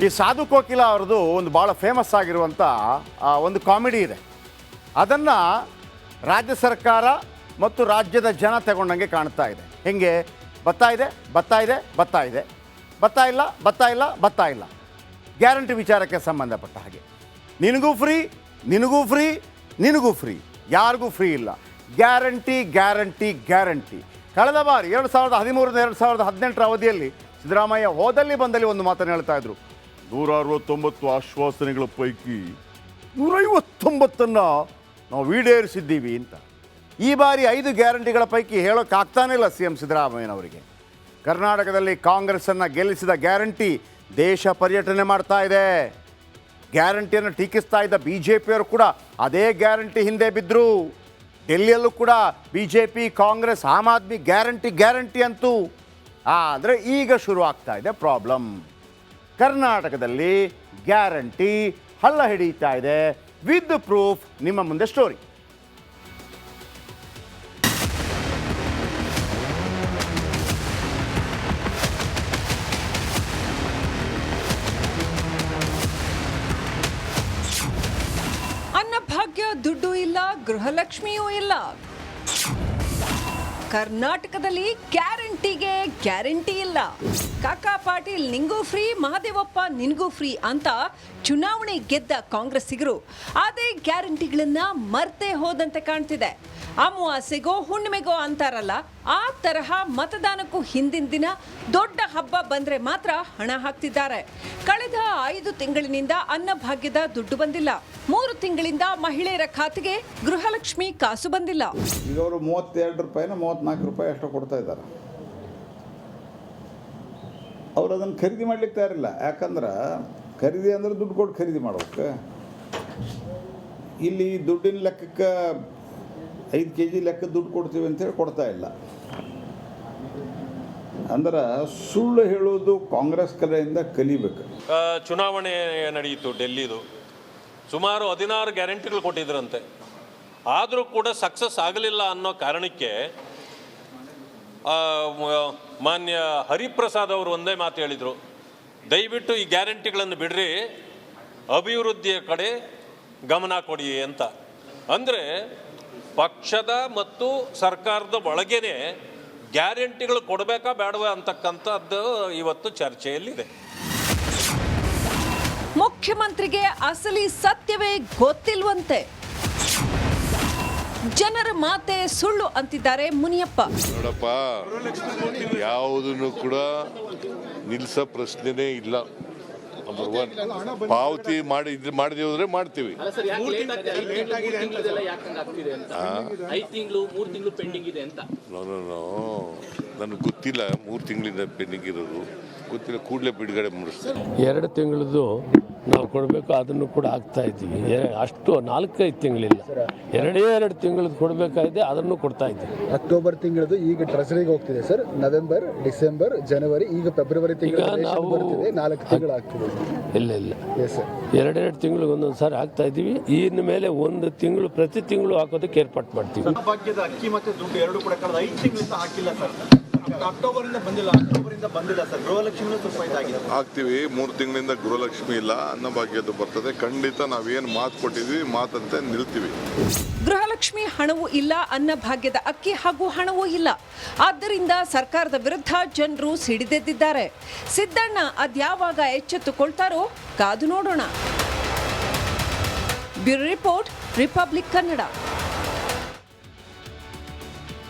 ಈ ಸಾಧು ಕೋಕಿಲ ಅವ್ರದ್ದು ಒಂದು ಭಾಳ ಫೇಮಸ್ ಆಗಿರುವಂಥ ಒಂದು ಕಾಮಿಡಿ ಇದೆ. ಅದನ್ನು ರಾಜ್ಯ ಸರ್ಕಾರ ಮತ್ತು ರಾಜ್ಯದ ಜನ ತಗೊಂಡಂಗೆ ಕಾಣ್ತಾ ಇದೆ. ಹೆಂಗೆ ಬರ್ತಾ ಇದೆ ಬರ್ತಾ ಇದೆ ಬರ್ತಾ ಇದೆ ಬರ್ತಾ ಇಲ್ಲ ಬರ್ತಾ ಇಲ್ಲ ಬರ್ತಾ ಇಲ್ಲ. ಗ್ಯಾರಂಟಿ ವಿಚಾರಕ್ಕೆ ಸಂಬಂಧಪಟ್ಟ ಹಾಗೆ ನಿನಗೂ ಫ್ರೀ ನಿನಗೂ ಫ್ರೀ ನಿನಗೂ ಫ್ರೀ, ಯಾರಿಗೂ ಫ್ರೀ ಇಲ್ಲ. Guarantee guarantee guarantee. ಕಳೆದ ಬಾರಿ 2013 2018 ಅವಧಿಯಲ್ಲಿ ಸಿದ್ದರಾಮಯ್ಯ ಹೋದಲ್ಲಿ ಬಂದಲ್ಲಿ ಒಂದು ಮಾತನ್ನು ಹೇಳ್ತಾ ಇದ್ರು, 169 ಆಶ್ವಾಸನೆಗಳ ಪೈಕಿ 159 ನಾವು ಈಡೇರಿಸಿದ್ದೀವಿ ಅಂತ. ಈ ಬಾರಿ 5 ಗ್ಯಾರಂಟಿಗಳ ಪೈಕಿ ಹೇಳೋಕ್ಕಾಗ್ತಾನೇ ಇಲ್ಲ ಸಿ ಎಂ ಸಿದ್ದರಾಮಯ್ಯನವರಿಗೆ. ಕರ್ನಾಟಕದಲ್ಲಿ ಕಾಂಗ್ರೆಸ್ಸನ್ನು ಗೆಲ್ಲಿಸಿದ ಗ್ಯಾರಂಟಿ ದೇಶ ಪರ್ಯಟನೆ ಮಾಡ್ತಾ ಇದೆ. ಗ್ಯಾರಂಟಿಯನ್ನು ಟೀಕಿಸ್ತಾ ಇದ್ದ ಬಿ ಜೆ ಪಿಯವರು ಕೂಡ ಅದೇ ಗ್ಯಾರಂಟಿ ಹಿಂದೆ ಬಿದ್ದರು. ಡೆಲ್ಲಿಯಲ್ಲೂ ಕೂಡ B J P Congress Aam Aadmi guarantee guarantee ಅಂತೂ. ಆದರೆ ಈಗ ಶುರು ಆಗ್ತಾ ಇದೆ ಪ್ರಾಬ್ಲಮ್. ಕರ್ನಾಟಕದಲ್ಲಿ ಗ್ಯಾರಂಟಿ ಹಳ್ಳ ಹಿಡಿಯುತ್ತಾ ಇದೆ. ವಿತ್ ಪ್ರೂಫ್ ನಿಮ್ಮ ಮುಂದೆ ಸ್ಟೋರಿ. ಅನ್ನಭಾಗ್ಯ ದುಡ್ಡು ಇಲ್ಲ, ಗೃಹಲಕ್ಷ್ಮಿಯೂ ಇಲ್ಲ. ಕರ್ನಾಟಕದಲ್ಲಿ ಗ್ಯಾರಂಟಿಗೆ ಗ್ಯಾರಂಟಿ ಇಲ್ಲ. ಕಾಕಾ ಪಾಟೀಲ್ ನಿಂಗೂ ಫ್ರೀ, ಮಹದೇವಪ್ಪ ನಿನ್ಗೂ ಫ್ರೀ ಅಂತ ಚುನಾವಣೆ ಗೆದ್ದ ಕಾಂಗ್ರೆಸ್ಸಿಗರು ಅದೇ ಗ್ಯಾರಂಟಿಗಳನ್ನ ಮರ್ತೇ ಹೋದಂತೆ ಕಾಣ್ತಿದೆ. ಅಮಾವಾಸ್ಯೆಗೋ ಹುಣ್ಣಿಮೆಗೋ ಅಂತಾರಲ್ಲ, ಆ ತರಹ ಮತದಾನಕ್ಕೂ ಹಿಂದಿನ ದಿನ ದೊಡ್ಡ ಹಬ್ಬ ಬಂದ್ರೆ ಮಾತ್ರ ಹಣ ಹಾಕ್ತಿದ್ದಾರೆ. ಕಳೆದ 5 ತಿಂಗಳಿನಿಂದ ಅನ್ನಭಾಗ್ಯದ ದುಡ್ಡು ಬಂದಿಲ್ಲ. 3 ತಿಂಗಳಿಂದ ಮಹಿಳೆಯರ ಖಾತೆಗೆ ಗೃಹಲಕ್ಷ್ಮಿ ಕಾಸು ಬಂದಿಲ್ಲ. ಈಗ ಅವರು 32 ರೂಪಾಯಿನ 34 ರೂಪಾಯಿ ಅಷ್ಟು ಕೊಡ್ತಾ ಇದ್ದಾರೆ. ಅವ್ರು ಅದನ್ನು ಖರೀದಿ ಮಾಡ್ಲಿಕ್ಕೆ ತಯಾರಿಲ್ಲ. ಯಾಕಂದ್ರೆ ಖರೀದಿ ಅಂದ್ರೆ ದುಡ್ಡು ಕೊಟ್ಟು ಖರೀದಿ ಮಾಡೋಕ್ಕೆ. ಇಲ್ಲಿ ದುಡ್ಡಿನ ಲೆಕ್ಕಕ್ಕೆ 5 kg ಲೆಕ್ಕ ದುಡ್ಡು ಕೊಡ್ತೀವಿ ಅಂತೇಳಿ ಕೊಡ್ತಾ ಇಲ್ಲ. ಅಂದ್ರೆ ಸುಳ್ಳು ಹೇಳೋದು ಕಾಂಗ್ರೆಸ್ ಕಡೆಯಿಂದ ಕಲಿಬೇಕು. ಚುನಾವಣೆ ನಡೆಯಿತು ಡೆಲ್ಲಿದು. ಸುಮಾರು 16 ಗ್ಯಾರಂಟಿಗಳು ಕೊಟ್ಟಿದ್ರಂತೆ. ಆದರೂ ಕೂಡ ಸಕ್ಸಸ್ ಆಗಲಿಲ್ಲ ಅನ್ನೋ ಕಾರಣಕ್ಕೆ ಮಾನ್ಯ ಹರಿಪ್ರಸಾದ್ ಅವರು ಒಂದೇ ಮಾತು ಹೇಳಿದರು, ದಯವಿಟ್ಟು ಈ ಗ್ಯಾರಂಟಿಗಳನ್ನು ಬಿಡ್ರಿ, ಅಭಿವೃದ್ಧಿಯ ಕಡೆ ಗಮನ ಕೊಡಿ ಅಂತ. ಅಂದರೆ ಪಕ್ಷದ ಮತ್ತು ಸರ್ಕಾರದ ಒಳಗೇನೆ ಗ್ಯಾರಂಟಿಗಳು ಕೊಡಬೇಕಾ ಬೇಡವಾ ಅಂತಕ್ಕಂಥದ್ದು ಇವತ್ತು ಚರ್ಚೆಯಲ್ಲಿದೆ. ಮುಖ್ಯಮಂತ್ರಿಗೆ ಅಸಲಿ ಸತ್ಯವೇ ಗೊತ್ತಿಲ್ವಂತೆ. ಜನರ ಮಾತೆ ಸುಳ್ಳು ಅಂತಿದ್ದಾರೆ ಮುನಿಯಪ್ಪ. ನೋಡಪ್ಪ, ಯಾವುದನ್ನು ಕೂಡ ನಿಲ್ಸೋ ಪ್ರಶ್ನೆನೇ ಇಲ್ಲ. ನಂಬರ್ 1 ಪಾವತಿ ಮಾಡಿದೀವಿ ಅಂದ್ರೆ ಮಾಡ್ತೀವಿ. ನನಗೆ ಗೊತ್ತಿಲ್ಲ 3 ತಿಂಗಳಿಂದ ಪೆಂಡಿಂಗ್ ಇರೋದು ಗೊತ್ತಿಲ್ಲ. ಕೂಡಲೇ ಬಿಡುಗಡೆ ಮಾಡಿಸ್ತಾರೆ. 2 ತಿಂಗಳದ್ದು ನಾವು ಕೊಡಬೇಕು, ಅದನ್ನು ಕೂಡ ಆಗ್ತಾ ಇದ್ದೀವಿ. ಅಷ್ಟು 4-5 ತಿಂಗಳಿಲ್ಲ, 2 ತಿಂಗಳದ್ದು ಕೊಡಬೇಕಾಗಿದೆ, ಅದನ್ನು ಕೊಡ್ತಾ ಇದ್ದೀವಿ. ಅಕ್ಟೋಬರ್ ತಿಂಗಳದ್ದು ಈಗ ಟ್ರೆಸರಿಗೆ ಹೋಗ್ತಿದೆ ಸರ್. ನವೆಂಬರ್, ಡಿಸೆಂಬರ್, ಜನವರಿ, ಈಗ ಫೆಬ್ರವರಿ ತಿಂಗಳು ನಾವು ಬರ್ತಿದೆ. 4 ತಿಂಗಳು ಆಗ್ತಿದೆ. ಇಲ್ಲ 2 ತಿಂಗಳಿಗೆ ಒಂದೊಂದು ಸಾರಿ ಹಾಕ್ತಾ ಇದ್ದೀವಿ. ಇನ್ನು ಮೇಲೆ 1 ತಿಂಗಳು ಪ್ರತಿ ತಿಂಗಳು ಹಾಕೋದಕ್ಕೆ ಏರ್ಪಾಟ್ ಮಾಡ್ತೀವಿ. ಭಾಗ್ಯದ ಅಕ್ಕಿ ಮತ್ತೆ ದುಡ್ಡು 2 ಕೂಡ ಕಳೆದ 5 ತಿಂಗಳಿಂದ ಹಾಕಿಲ್ಲ ಸರ್. ಅಕ್ಟೋಬರಿಂದ ಬಂದಿಲ್ಲ ಸರ್. ಗೃಹಲಕ್ಷ್ಮಿ ಸ್ವಲ್ಪ ಇದಾಗಿದೆ. ಹಾಕ್ತೀವಿ. 3 ತಿಂಗಳಿಂದ ಗೃಹಲಕ್ಷ್ಮಿ ಇಲ್ಲ, ಅನ್ನಭಾಗ್ಯದ್ದು ಬರ್ತದೆ. ಖಂಡಿತ ನಾವೇನು ಮಾತು ಕೊಟ್ಟಿದ್ವಿ ಮಾತಂತೆ ನಿಲ್ತೀವಿ. ಗೃಹಲಕ್ಷ್ಮಿ ಹಣವೂ ಇಲ್ಲ, ಅನ್ನಭಾಗ್ಯದ ಅಕ್ಕಿ ಹಾಗೂ ಹಣವೂ ಇಲ್ಲ. ಆದ್ದರಿಂದ ಸರ್ಕಾರದ ವಿರುದ್ಧ ಜನರು ಸಿಡಿದೆದ್ದಿದ್ದಾರೆ. ಸಿದ್ದಣ್ಣ ಅದ್ಯಾವಾಗ ಎಚ್ಚೆತ್ತುಕೊಳ್ತಾರೋ ಕಾದು ನೋಡೋಣ. Bureau report, republic Kannada.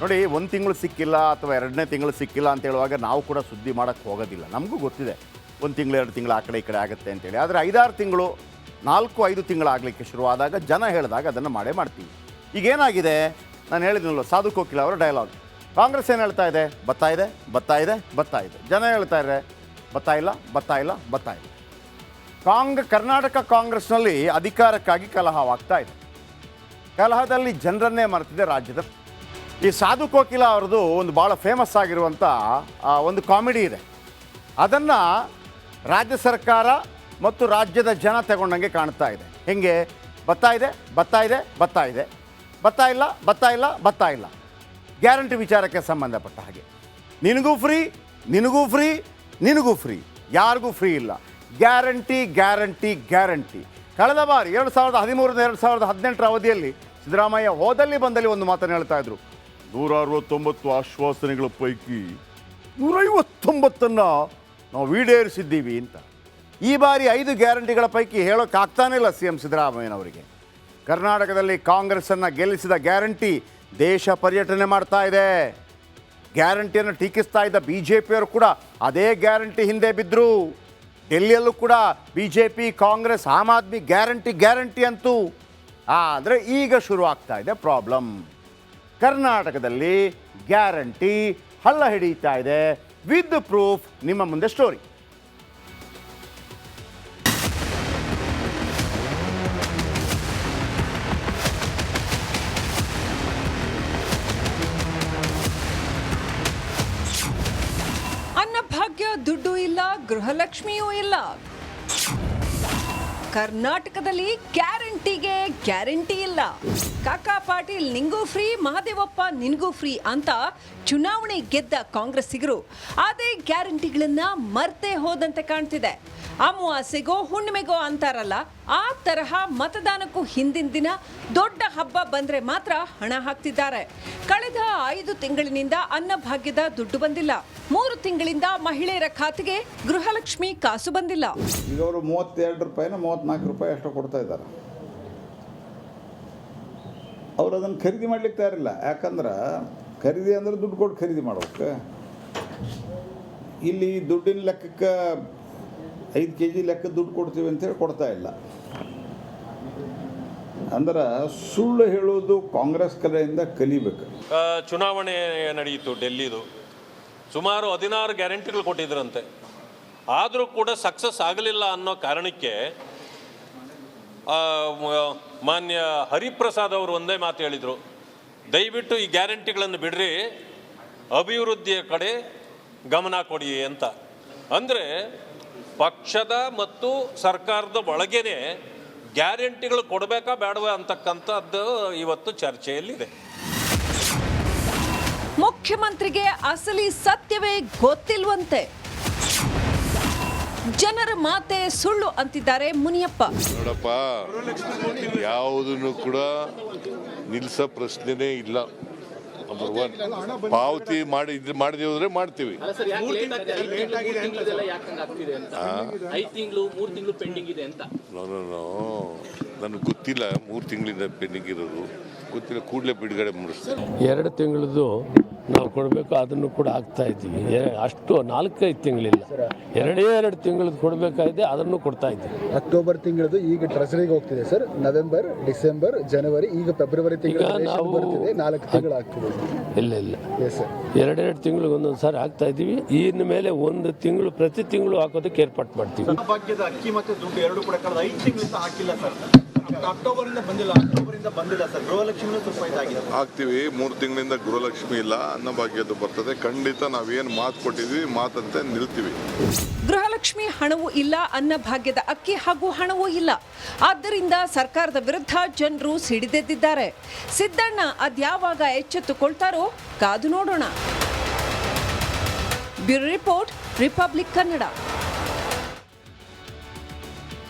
ನೋಡಿ, 1 ತಿಂಗಳು ಸಿಕ್ಕಿಲ್ಲ ಅಥವಾ 2ನೇ ತಿಂಗಳು ಸಿಕ್ಕಿಲ್ಲ ಅಂತ ಹೇಳುವಾಗ ನಾವು ಕೂಡ ಸುದ್ದಿ ಮಾಡೋಕ್ಕೆ ಹೋಗೋದಿಲ್ಲ. ನಮಗೂ ಗೊತ್ತಿದೆ 1 ತಿಂಗಳು 2 ತಿಂಗಳು ಆ ಕಡೆ ಈ ಕಡೆ ಆಗುತ್ತೆ ಅಂತೇಳಿ. ಆದರೆ 5-6 ತಿಂಗಳು 4-5 ತಿಂಗಳು ಆಗಲಿಕ್ಕೆ ಶುರುವಾದಾಗ ಜನ ಹೇಳಿದಾಗ ಅದನ್ನು ಮಾಡೇ ಮಾಡ್ತೀವಿ. ಈಗೇನಾಗಿದೆ, ನಾನು ಹೇಳಿದ್ನಲ್ಲ, ಸಾಧು ಕೋಕಿಲ ಅವರ ಡೈಲಾಗ್. ಕಾಂಗ್ರೆಸ್ ಏನು ಹೇಳ್ತಾ ಇದೆ? ಬರ್ತಾ ಇದೆ ಬರ್ತಾ ಇದೆ ಬರ್ತಾ ಇದೆ. ಜನ ಹೇಳ್ತಾ ಇದ್ದಾರೆ ಬರ್ತಾ ಇಲ್ಲ ಬರ್ತಾ ಇಲ್ಲ ಬರ್ತಾ ಇಲ್ಲ. ಕರ್ನಾಟಕ ಕಾಂಗ್ರೆಸ್ನಲ್ಲಿ ಅಧಿಕಾರಕ್ಕಾಗಿ ಕಲಹವಾಗ್ತಾ ಇದೆ. ಕಲಹದಲ್ಲಿ ಜನರನ್ನೇ ಮರೆತಿದೆ ರಾಜ್ಯದ. ಈ ಸಾಧು ಕೋಕಿಲ ಅವ್ರದ್ದು ಒಂದು ಭಾಳ ಫೇಮಸ್ ಆಗಿರುವಂಥ ಒಂದು ಕಾಮಿಡಿ ಇದೆ. ಅದನ್ನು ರಾಜ್ಯ ಸರ್ಕಾರ ಮತ್ತು ರಾಜ್ಯದ ಜನ ತಗೊಂಡಂಗೆ ಕಾಣ್ತಾ ಇದೆ. ಹೆಂಗೆ ಬರ್ತಾ ಇದೆ ಬರ್ತಾ ಇದೆ ಬರ್ತಾ ಇದೆ ಬರ್ತಾ ಇಲ್ಲ ಬರ್ತಾ ಇಲ್ಲ ಬರ್ತಾ ಇಲ್ಲ. ಗ್ಯಾರಂಟಿ ವಿಚಾರಕ್ಕೆ ಸಂಬಂಧಪಟ್ಟ ಹಾಗೆ ನಿನಗೂ ಫ್ರೀ ನಿನಗೂ ಫ್ರೀ ನಿನಗೂ ಫ್ರೀ, ಯಾರಿಗೂ ಫ್ರೀ ಇಲ್ಲ. Guarantee guarantee guarantee. ಕಳೆದ ಬಾರಿ 2013 2018 ಅವಧಿಯಲ್ಲಿ ಸಿದ್ದರಾಮಯ್ಯ ಹೋದಲ್ಲಿ ಬಂದಲ್ಲಿ ಒಂದು ಮಾತನ್ನು ಹೇಳ್ತಾ ಇದ್ರು, 169 ಆಶ್ವಾಸನೆಗಳ ಪೈಕಿ 159 ನಾವು ಈಡೇರಿಸಿದ್ದೀವಿ ಅಂತ. ಈ ಬಾರಿ 5 ಗ್ಯಾರಂಟಿಗಳ ಪೈಕಿ ಹೇಳೋಕ್ಕಾಗ್ತಾನೇ ಇಲ್ಲ ಸಿ ಎಂ ಸಿದ್ದರಾಮಯ್ಯನವರಿಗೆ. ಕರ್ನಾಟಕದಲ್ಲಿ ಕಾಂಗ್ರೆಸ್ಸನ್ನು ಗೆಲ್ಲಿಸಿದ ಗ್ಯಾರಂಟಿ ದೇಶ ಪರ್ಯಟನೆ ಮಾಡ್ತಾ ಇದೆ. ಗ್ಯಾರಂಟಿಯನ್ನು ಟೀಕಿಸ್ತಾ ಇದ್ದ ಬಿ ಜೆ ಪಿಯವರು ಕೂಡ ಅದೇ ಗ್ಯಾರಂಟಿ ಹಿಂದೆ ಬಿದ್ದರು. ಡೆಲ್ಲಿಯಲ್ಲೂ ಕೂಡ B J P, Congress, Aam Aadmi guarantee ಅಂತೂ. ಆದರೆ ಈಗ ಶುರು ಆಗ್ತಾ ಇದೆ ಪ್ರಾಬ್ಲಮ್. ಕರ್ನಾಟಕದಲ್ಲಿ ಗ್ಯಾರಂಟಿ ಹಳ್ಳ ಹಿಡಿಯುತ್ತಾ ಇದೆ. ವಿತ್ ಪ್ರೂಫ್ ನಿಮ್ಮ ಮುಂದೆ ಸ್ಟೋರಿ. ಅನ್ನಭಾಗ್ಯ ದುಡ್ಡು ಇಲ್ಲ, ಗೃಹಲಕ್ಷ್ಮಿಯೂ ಇಲ್ಲ. ಕರ್ನಾಟಕದಲ್ಲಿ ಗ್ಯಾರಂಟಿಗೆ ಗ್ಯಾರಂಟಿ ಇಲ್ಲ. ಕಾಕಾ ಪಾಟೀಲ್ ನಿಂಗೂ ಫ್ರೀ, ಮಹದೇವಪ್ಪ ನಿನ್ಗೂ ಫ್ರೀ ಅಂತ ಚುನಾವಣೆ ಗೆದ್ದ ಕಾಂಗ್ರೆಸ್ಸಿಗರು ಅದೇ ಗ್ಯಾರಂಟಿಗಳನ್ನ ಮರ್ತೇ ಹೋದಂತೆ ಕಾಣ್ತಿದೆ. ಅಮಾವಾಸ್ಯೆಗೋ ಹುಣ್ಣಿಮೆಗೋ ಅಂತಾರಲ್ಲ, ಆ ತರಹ ಮತದಾನಕ್ಕೂ ಹಿಂದಿನ ದಿನ ದೊಡ್ಡ ಹಬ್ಬ ಬಂದ್ರೆ ಮಾತ್ರ ಹಣ ಹಾಕ್ತಿದ್ದಾರೆ. ಕಳೆದ 5 ತಿಂಗಳಿನಿಂದ ಅನ್ನಭಾಗ್ಯದ ದುಡ್ಡು ಬಂದಿಲ್ಲ. 3 ತಿಂಗಳಿಂದ ಮಹಿಳೆಯರ ಖಾತೆಗೆ ಗೃಹಲಕ್ಷ್ಮಿ ಕಾಸು ಬಂದಿಲ್ಲ. ಈಗ ಅವರು 32 ರೂಪಾಯಿನ 34 ರೂಪಾಯಿ ಅಷ್ಟು ಕೊಡ್ತಾ ಇದ್ದಾರೆ. ಅವ್ರು ಅದನ್ನು ಖರೀದಿ ಮಾಡ್ಲಿಕ್ಕೆ ತಯಾರಿಲ್ಲ. ಯಾಕಂದ್ರೆ ಖರೀದಿ ಅಂದ್ರೆ ದುಡ್ಡು ಕೊಟ್ಟು ಖರೀದಿ ಮಾಡ್ಬೇಕು. ಇಲ್ಲಿ ದುಡ್ಡಿನ ಲೆಕ್ಕಕ್ಕೆ 5 kg ಲೆಕ್ಕ ದುಡ್ಡು ಕೊಡ್ತೀವಿ ಅಂತೇಳಿ ಕೊಡ್ತಾ ಇಲ್ಲ. ಅಂದ್ರೆ ಸುಳ್ಳು ಹೇಳೋದು ಕಾಂಗ್ರೆಸ್ ಕಡೆಯಿಂದ ಕಲಿಬೇಕು. ಚುನಾವಣೆ ನಡೆಯಿತು ಡೆಲ್ಲಿದು. ಸುಮಾರು 16 ಗ್ಯಾರಂಟಿಗಳು ಕೊಟ್ಟಿದ್ರಂತೆ. ಆದರೂ ಕೂಡ ಸಕ್ಸಸ್ ಆಗಲಿಲ್ಲ ಅನ್ನೋ ಕಾರಣಕ್ಕೆ ಮಾನ್ಯ ಹರಿಪ್ರಸಾದ್ ಅವರು ಒಂದೇ ಮಾತು ಹೇಳಿದರು, ದಯವಿಟ್ಟು ಈ ಗ್ಯಾರಂಟಿಗಳನ್ನು ಬಿಡ್ರಿ, ಅಭಿವೃದ್ಧಿಯ ಕಡೆ ಗಮನ ಕೊಡಿ ಅಂತ. ಅಂದರೆ ಪಕ್ಷದ ಮತ್ತು ಸರ್ಕಾರದ ಒಳಗೇನೆ ಗ್ಯಾರಂಟಿಗಳು ಕೊಡಬೇಕಾ ಬೇಡವಾ ಅಂತಕ್ಕಂಥದ್ದು ಇವತ್ತು ಚರ್ಚೆಯಲ್ಲಿದೆ. ಮುಖ್ಯಮಂತ್ರಿಗೆ ಅಸಲಿ ಸತ್ಯವೇ ಗೊತ್ತಿಲ್ವಂತೆ. ಜನರ ಮಾತೆ ಸುಳ್ಳು ಅಂತಿದ್ದಾರೆ ಮುನಿಯಪ್ಪ. ನೋಡಪ್ಪ, ಯಾವುದನ್ನು ಕೂಡ ನಿಲ್ಸೋ ಪ್ರಶ್ನೆನೇ ಇಲ್ಲ. ನಂಬರ್ 1 ಪಾವತಿ ಮಾಡದೆ ಹೋದ್ರೆ ಮಾಡ್ತೀವಿ. ನನಗೆ ಗೊತ್ತಿಲ್ಲ 3 ತಿಂಗಳಿಂದ ಪೆಂಡಿಂಗ್ ಇರೋದು ಗೊತ್ತಿಲ್ಲ. ಕೂಡಲೇ ಬಿಡುಗಡೆ ಮಾಡಿಸ್ತಾರೆ. 2 ತಿಂಗಳದ್ದು ನಾವು ಕೊಡಬೇಕು, ಅದನ್ನು ಕೂಡ ಆಗ್ತಾ ಇದ್ದೀವಿ. ಅಷ್ಟು 4-5 ತಿಂಗಳಿಲ್ಲ, 2 ತಿಂಗಳದ್ದು ಕೊಡಬೇಕಾಗಿದೆ, ಅದನ್ನು ಕೊಡ್ತಾ ಇದ್ದೀವಿ. ಅಕ್ಟೋಬರ್ ತಿಂಗಳದು ಈಗ ಟ್ರೆಸರಿಗೆ ಹೋಗ್ತಿದೆ ಸರ್. ನವೆಂಬರ್, ಡಿಸೆಂಬರ್, ಜನವರಿ, ಈಗ ಫೆಬ್ರವರಿ ತಿಂಗಳು ನಾವು ಬರ್ತಿದೆ. 4 ತಿಂಗಳು ಆಗ್ತಿದೆ. ಇಲ್ಲ ಎಸ್ ಸರ್. 2 ತಿಂಗಳಿಗೆ ಒಂದೊಂದು ಸಾರಿ ಹಾಕ್ತಾ ಇದ್ದೀವಿ. ಇನ್ನು ಮೇಲೆ 1 ತಿಂಗಳು ಪ್ರತಿ ತಿಂಗಳು ಹಾಕೋದಕ್ಕೆ ಏರ್ಪಾಟ್ ಮಾಡ್ತೀವಿ. ಅನ್ನಭಾಗ್ಯದ ಅಕ್ಕಿ ಮತ್ತು ದುಡ್ಡು 2 ಕೂಡ ಕಳೆದ 5 ತಿಂಗಳಿಂದ ಹಾಕಿಲ್ಲ ಸರ್. ಅಕ್ಟೋಬರಿಂದ ಬಂದಿಲ್ಲ ಸರ್. ಗೃಹಲಕ್ಷ್ಮಿ ಸ್ವಲ್ಪ ಇದಾಗಿದೆ. ಆಗ್ತೀವಿ. 3 ತಿಂಗಳಿಂದ ಗೃಹಲಕ್ಷ್ಮಿ ಇಲ್ಲ, ಅನ್ನಭಾಗ್ಯದ್ದು ಬರ್ತದೆ. ಖಂಡಿತ ನಾವೇನು ಮಾತು ಕೊಟ್ಟಿದ್ವಿ ಮಾತಂತೆ ನಿಲ್ತೀವಿ. ಗೃಹಲಕ್ಷ್ಮಿ ಹಣವೂ ಇಲ್ಲ, ಅನ್ನಭಾಗ್ಯದ ಅಕ್ಕಿ ಹಾಗೂ ಹಣವೂ ಇಲ್ಲ. ಆದ್ದರಿಂದ ಸರ್ಕಾರದ ವಿರುದ್ಧ ಜನರು ಸಿಡಿದೆದ್ದಿದ್ದಾರೆ. ಸಿದ್ದಣ್ಣ ಅದ್ಯಾವಾಗ ಎಚ್ಚೆತ್ತುಕೊಳ್ತಾರೋ ಕಾದು ನೋಡೋಣ. Bureau report, republic Kannada.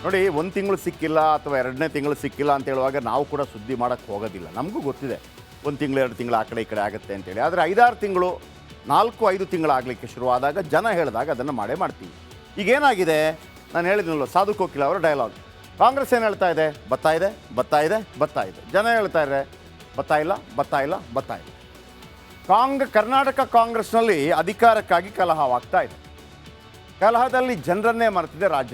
ನೋಡಿ, 1 ತಿಂಗಳು ಸಿಕ್ಕಿಲ್ಲ ಅಥವಾ 2ನೇ ತಿಂಗಳು ಸಿಕ್ಕಿಲ್ಲ ಅಂತ ಹೇಳುವಾಗ ನಾವು ಕೂಡ ಸುದ್ದಿ ಮಾಡೋಕ್ಕೆ ಹೋಗೋದಿಲ್ಲ. ನಮಗೂ ಗೊತ್ತಿದೆ 1 ತಿಂಗಳು 2 ತಿಂಗಳು ಆ ಕಡೆ ಈ ಕಡೆ ಆಗುತ್ತೆ ಅಂತೇಳಿ. ಆದರೆ 5-6 ತಿಂಗಳು 4-5 ತಿಂಗಳು ಆಗಲಿಕ್ಕೆ ಶುರುವಾದಾಗ ಜನ ಹೇಳಿದಾಗ ಅದನ್ನು ಮಾಡೇ ಮಾಡ್ತೀವಿ. ಈಗೇನಾಗಿದೆ, ನಾನು ಹೇಳಿದ್ನಲ್ಲ, ಸಾಧು ಕೋಕಿಲ ಅವರ ಡೈಲಾಗ್. ಕಾಂಗ್ರೆಸ್ ಏನು ಹೇಳ್ತಾ ಇದೆ? ಬರ್ತಾ ಇದೆ, ಬರ್ತಾ ಇದೆ, ಬರ್ತಾ ಇದೆ. ಜನ ಹೇಳ್ತಾ ಇದ್ದಾರೆ ಬರ್ತಾ ಇಲ್ಲ, ಬರ್ತಾ ಇಲ್ಲ, ಬರ್ತಾ ಇಲ್ಲ. ಕರ್ನಾಟಕ ಕಾಂಗ್ರೆಸ್ನಲ್ಲಿ ಅಧಿಕಾರಕ್ಕಾಗಿ ಕಲಹವಾಗ್ತಾ ಇದೆ. ಕಲಹದಲ್ಲಿ ಜನರನ್ನೇ ಮರೆತಿದೆ ರಾಜ್ಯದ